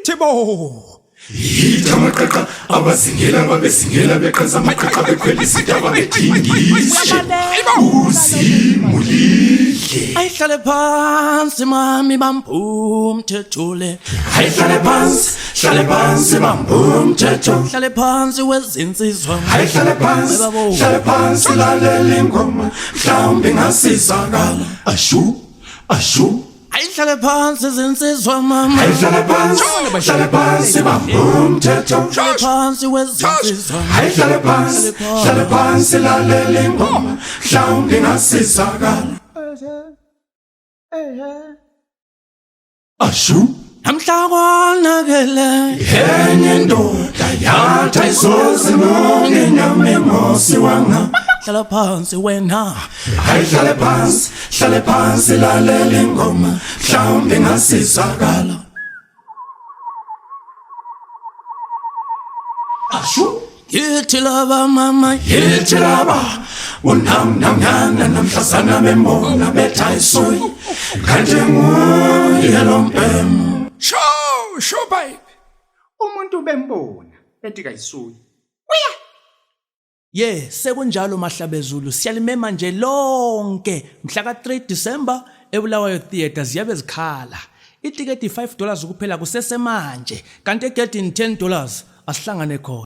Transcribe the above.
Tibo. Amaqaqa abazingela babezingela beqhaza amaqaqa bekhwelisa indaba bethingise uzimulile ayihlale phansi mami bamphumthethule ayihlale phansi bambumthetho hlale phansi wezinsizwa ayihlale phansi lalela ingoma mhlawumbe ngasizakala ashu ayihlale phansi zinsizwa mama ayihlale phansi bambumthetho hlale phansi wezinsizwa ayihlale phansi lalela ingoma mhlawumbe ngasizakala ashu namhla konakele enye ndoda yatha izozimonge nyamemosi wanga hlala phansi wena ayihlale phansi lalela ingoma mhlawumbe ngasizakala ashu yithi laba mama yithi laba unamnyana namhlazana bembona bethayisoyi kanje nguye lo mpemu Sure babe. Umuntu bembona ethi kayisuyi. sekunjalo mahlabezulu siyalimema nje lonke mhla ka3 December eBulawayo Theatre ziyabe zikhala itiketi $5 kuphela kusesemanje kanti egedini $10 asihlangane khona